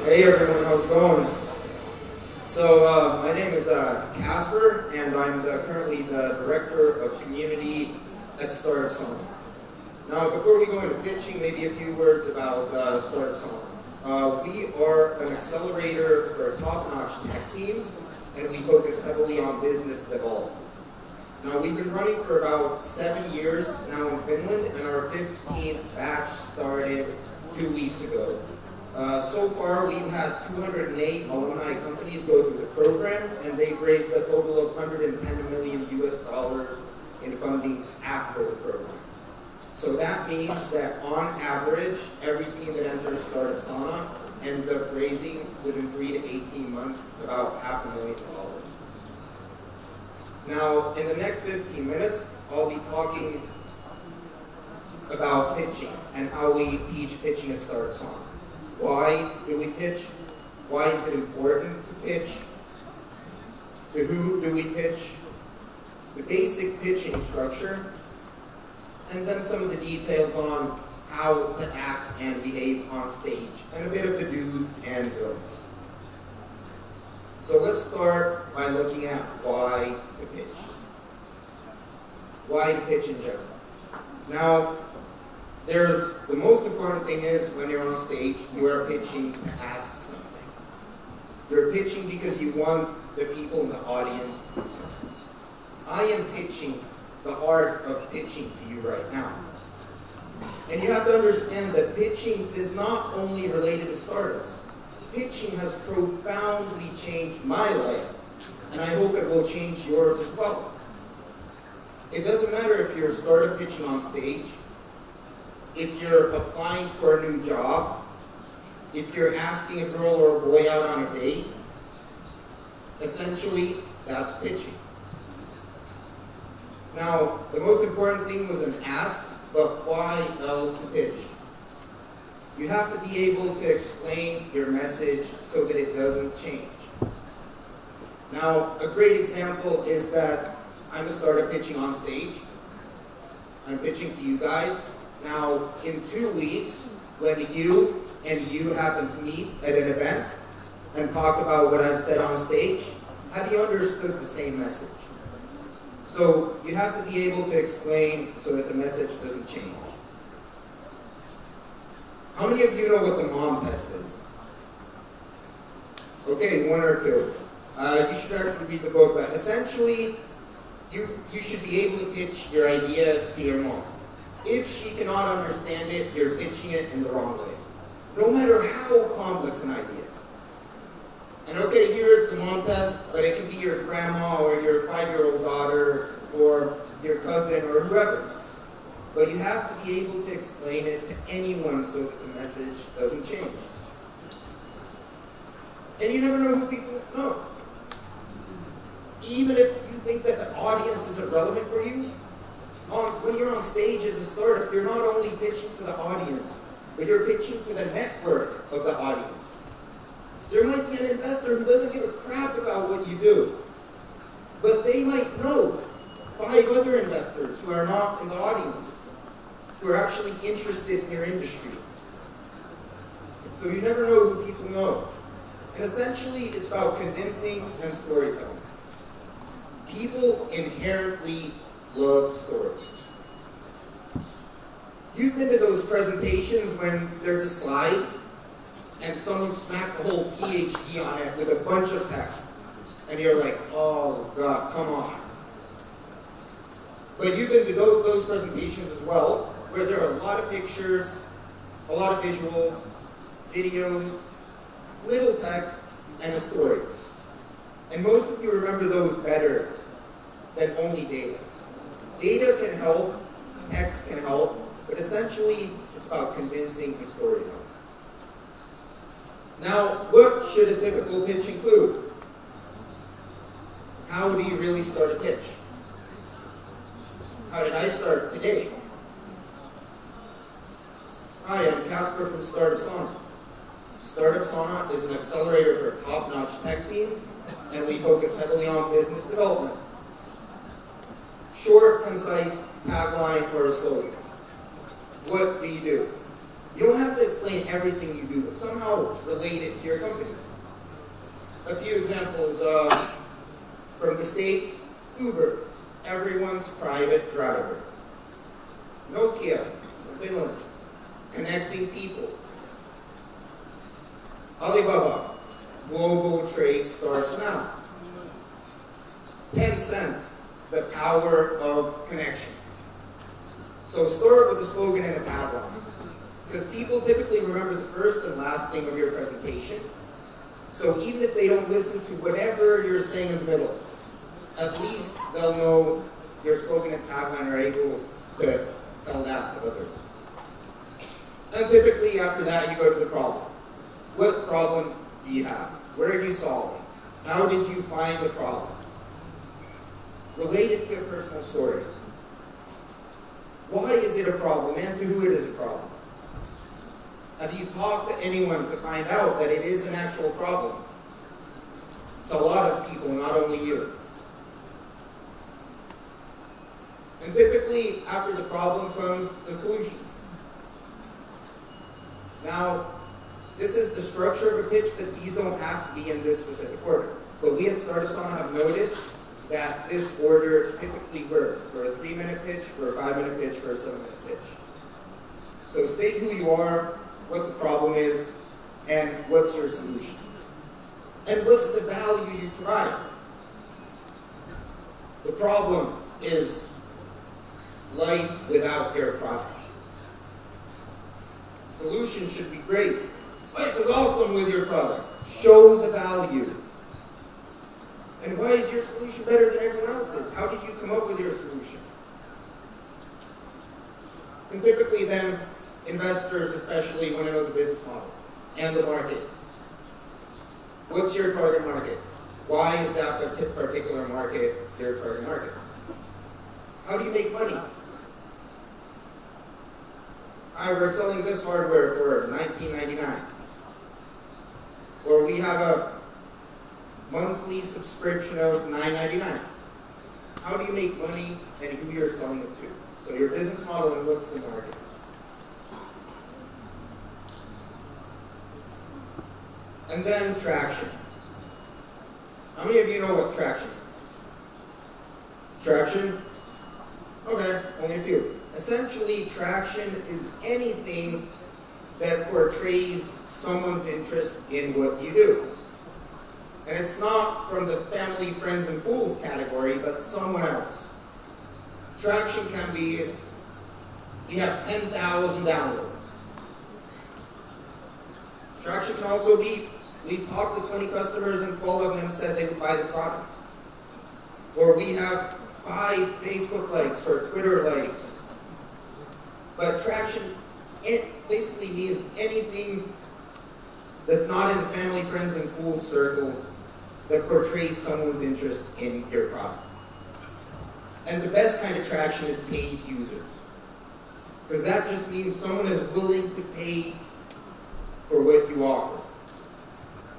Hey everyone, how's it going? So my name is Casper, and I'm currently the Director of Community at Startup Song. Now, before we go into pitching, maybe a few words about Startup Song. We are an accelerator for top-notch tech teams, and we focus heavily on business development. Now, we've been running for about 7 years now in Finland, and our 15th batch started 2 weeks ago. So far, we've had 208 alumni companies go through the program, and they've raised a total of 110 million US dollars in funding after the program. So that means that on average, every team that enters Startup Sauna ends up raising within 3 to 18 months about $500,000. Now, in the next 15 minutes, I'll be talking about pitching and how we teach pitching at Startup Sauna. Why do we pitch? Why is it important to pitch? To who do we pitch? The basic pitching structure, and then some of the details on how to act and behave on stage, and a bit of the do's and don'ts. So let's start by looking at why to pitch. Why to pitch in general. Now, the most important thing is when you're on stage, you are pitching to ask something. You're pitching because you want the people in the audience to do something. I am pitching the art of pitching to you right now. And you have to understand that pitching is not only related to startups. Pitching has profoundly changed my life, and I hope it will change yours as well. It doesn't matter if you're a startup pitching on stage, if you're applying for a new job, if you're asking a girl or a boy out on a date. Essentially, that's pitching. Now, the most important thing was an ask, but why else to pitch? You have to be able to explain your message so that it doesn't change. Now, a great example is that I'm a startup pitching on stage. I'm pitching to you guys. Now, in 2 weeks, when you happen to meet at an event and talk about what I've said on stage, have you understood the same message? So you have to be able to explain so that the message doesn't change. How many of you know what the mom test is? Okay, one or two. You should actually read the book, but essentially, you should be able to pitch your idea to your mom. If she cannot understand it, you're pitching it in the wrong way. No matter how complex an idea. And okay, here it's the mom test, but it can be your grandma or your 5-year-old daughter or your cousin or whoever. But you have to be able to explain it to anyone so that the message doesn't change. And you never know who people know. Even if you think that the audience isn't relevant for you, when you're on stage as a startup, you're not only pitching to the audience, but you're pitching to the network of the audience. There might be an investor who doesn't give a crap about what you do, but they might know 5 other investors who are not in the audience, who are actually interested in your industry. So you never know who people know. And essentially, it's about convincing and storytelling. People inherently love stories. You've been to those presentations when there's a slide and someone smacked the whole PhD on it with a bunch of text. And you're like, oh God, come on. But you've been to those presentations as well, where there are a lot of pictures, a lot of visuals, videos, little text, and a story. And most of you remember those better than only data. Data can help, text can help, but essentially it's about convincing and storytelling. Now, what should a typical pitch include? How do you really start a pitch? How did I start today? Hi, I'm Casper from Startup Sauna. Startup Sauna is an accelerator for top-notch tech teams, and we focus heavily on business development. Short, concise tagline or a slogan. What do you do? You don't have to explain everything you do, but somehow relate it to your company. A few examples from the States: Uber, everyone's private driver. Nokia, Finland, connecting people. Alibaba, global trade starts now. Tencent, the power of connection. So start with a slogan and a tagline, because people typically remember the first and last thing of your presentation. So even if they don't listen to whatever you're saying in the middle, at least they'll know your slogan and tagline are able to tell that to others. And typically after that you go to the problem. What problem do you have? What are you solving? How did you find the problem? Relate it to a personal story. Why is it a problem, and to who it is a problem? Have you talked to anyone to find out that it is an actual problem? To a lot of people, not only you. And typically, after the problem comes the solution. Now, this is the structure of a pitch, but these don't have to be in this specific order. But we at Startup Sauna have noticed that this order typically works for a 3-minute pitch, for a 5-minute pitch, for a 7-minute pitch. So state who you are, what the problem is, and what's your solution. And what's the value you provide. The problem is life without your product. Solution should be great. Life is awesome with your product. Show the value. And why is your solution better than everyone else's? How did you come up with your solution? And typically then, investors especially want to know the business model and the market. What's your target market? Why is that particular market your target market? How do you make money? We're selling this hardware for $19.99. Or we have a monthly subscription of $9.99. How do you make money and who you're selling it to? So your business model and what's the market. And then traction. How many of you know what traction is? Traction? Okay, only a few. Essentially, traction is anything that portrays someone's interest in what you do. And it's not from the family, friends, and fools category, but someone else. Traction can be, you have 10,000 downloads. Traction can also be, we talked to 20 customers and 12 of them said they would buy the product. Or we have 5 Facebook likes or Twitter likes. But traction, it basically means anything that's not in the family, friends, and fools circle that portrays someone's interest in your product. And the best kind of traction is paid users. Because that just means someone is willing to pay for what you offer.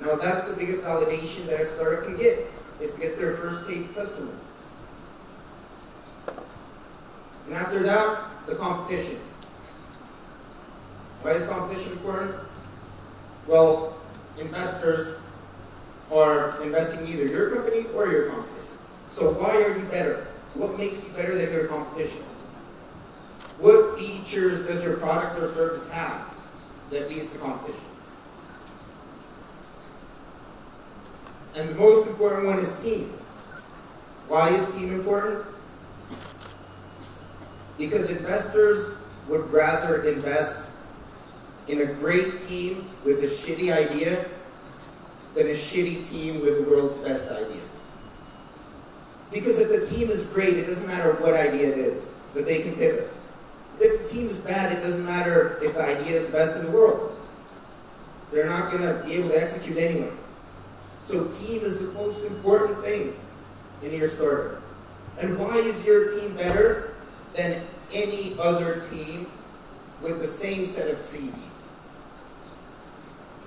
Now that's the biggest validation that a startup can get, is to get their first paid customer. And after that, the competition. Why is competition important? Well, investors are investing in either your company or your competition. So why are you better? What makes you better than your competition? What features does your product or service have that beats the competition? And the most important one is team. Why is team important? Because investors would rather invest in a great team with a shitty idea than a shitty team with the world's best idea. Because if the team is great, it doesn't matter what idea it is, that they can pivot. But if the team is bad, it doesn't matter if the idea is the best in the world. They're not going to be able to execute anyway. So team is the most important thing in your startup. And why is your team better than any other team with the same set of CVs?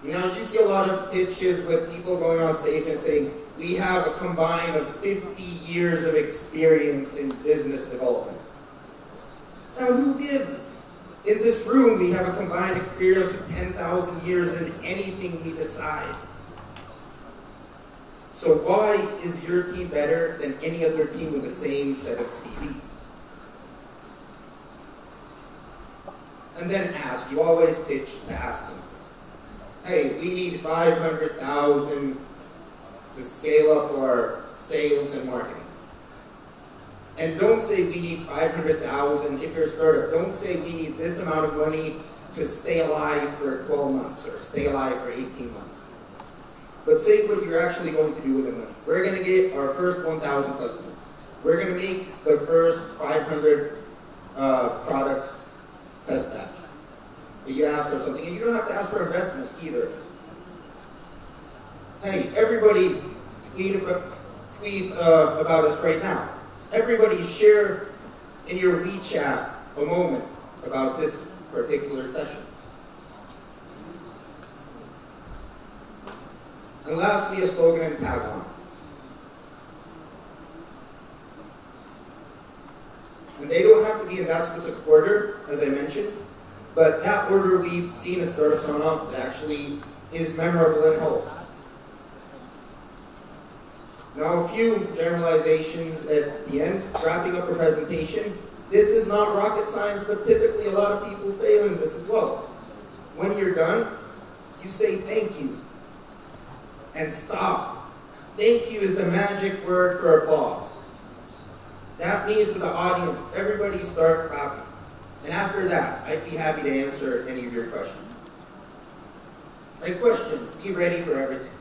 You know, you see a lot of pitches with people going on stage and saying, we have a combine of 50 years of experience in business development. Now, who gives? In this room, we have a combined experience of 10,000 years in anything we decide. So why is your team better than any other team with the same set of CVs? And then ask, you always pitch to ask something. Hey, we need 500,000 to scale up our sales and marketing. And don't say we need 500,000 if you're a startup. Don't say we need this amount of money to stay alive for 12 months or stay alive for 18 months. But say what you're actually going to do with the money. We're going to get our first 1,000 customers. We're going to make the first 500 products test batch. But you ask for something, and you don't have to ask for investment either. Hey, everybody tweet about us right now. Everybody share in your WeChat a moment about this particular session. And lastly, a slogan and tagline. And they don't have to be in that specific order, as I mentioned, but that order we've seen at Startup Sauna actually is memorable and helps. Now, a few generalizations at the end, wrapping up the presentation. This is not rocket science, but typically a lot of people fail in this as well. When you're done, you say thank you. And stop. Thank you is the magic word for applause. That means to the audience, everybody start clapping. And after that, I'd be happy to answer any of your questions. Questions, be ready for everything.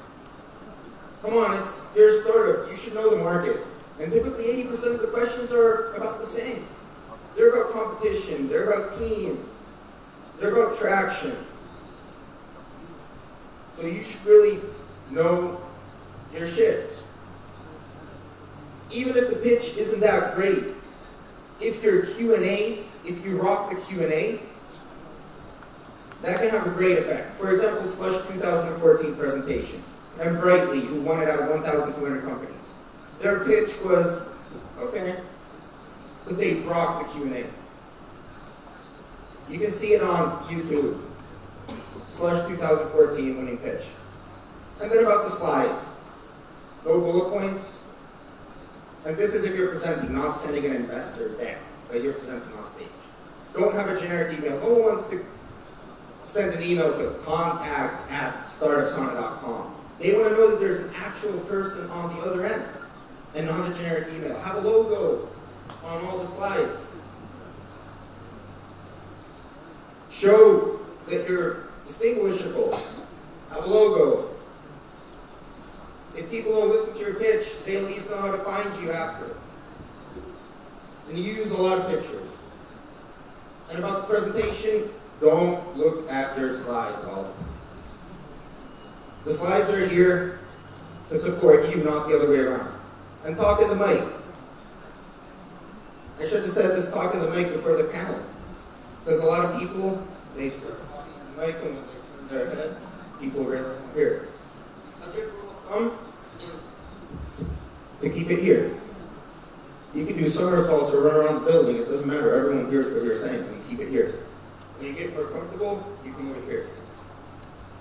Come on, you're a startup, you should know the market. And typically 80% of the questions are about the same. They're about competition, they're about team, they're about traction. So you should really know your shit. Even if the pitch isn't that great, if your Q&A, if you rock the Q&A, that can have a great effect. For example, Slush 2014 presentation, and Brightly, who won it out of 1,200 companies. Their pitch was, okay, but they rocked the Q&A. You can see it on YouTube. Slush 2014 winning pitch. And then about the slides. No bullet points. And this is if you're presenting, not sending an investor deck, but you're presenting on stage. Don't have a generic email. No one wants to send an email to contact@startupsauna.com. They want to know that there's an actual person on the other end and not a generic email. Have a logo on all the slides. Show that you're distinguishable. Have a logo. If people don't listen to your pitch, they at least know how to find you after. And you use a lot of pictures. And about the presentation, don't look at your slides all the time. The slides are here to support you, not the other way around. And talk in the mic. I should have said this talk in the mic before the panel. Because a lot of people, they start talking in the mic when they turn their head. People really don't hear. A good rule of thumb is to keep it here. You can do somersaults or run around the building. It doesn't matter. Everyone hears what you're saying. You keep it here. When you get more comfortable, you can move it here.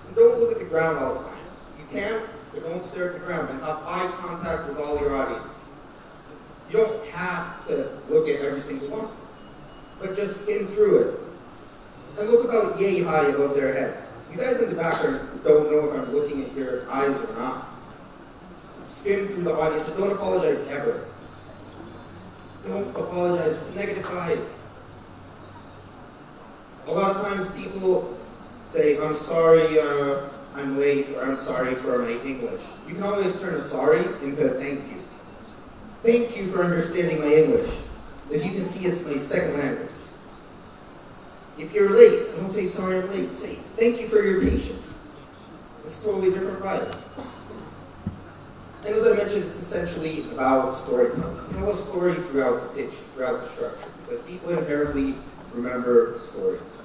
And don't look at the ground all the time. You can, but don't stare at the ground. And have eye contact with all your audience. You don't have to look at every single one, but just skim through it. And look about yay high above their heads. You guys in the back don't know if I'm looking at your eyes or not. Skim through the audience, so don't apologize ever. Don't apologize, it's negative vibe. A lot of times people say, I'm sorry I'm late, or I'm sorry for my English. You can always turn a sorry into a thank you. Thank you for understanding my English. As you can see, it's my second language. If you're late, don't say sorry I'm late. Say thank you for your patience. It's a totally different vibe. And as I mentioned, it's essentially about storytelling. Tell a story throughout the pitch, throughout the structure, because people inherently remember stories.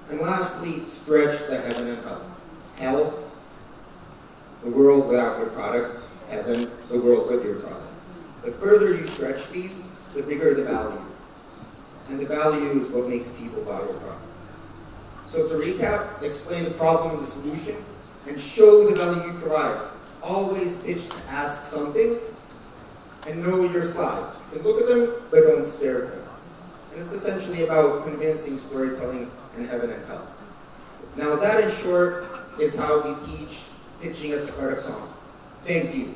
And lastly, stretch the heaven and hell. Hell, the world without your product. Heaven, the world with your product. The further you stretch these, the bigger the value. and the value is what makes people value your product. So to recap, explain the problem and the solution, and show the value you provide. Always pitch to ask something, and know your slides. You can look at them, but don't stare at them. And it's essentially about convincing storytelling in heaven and hell. Now that, in short, is how we teach pitching at Startup Song. Thank you.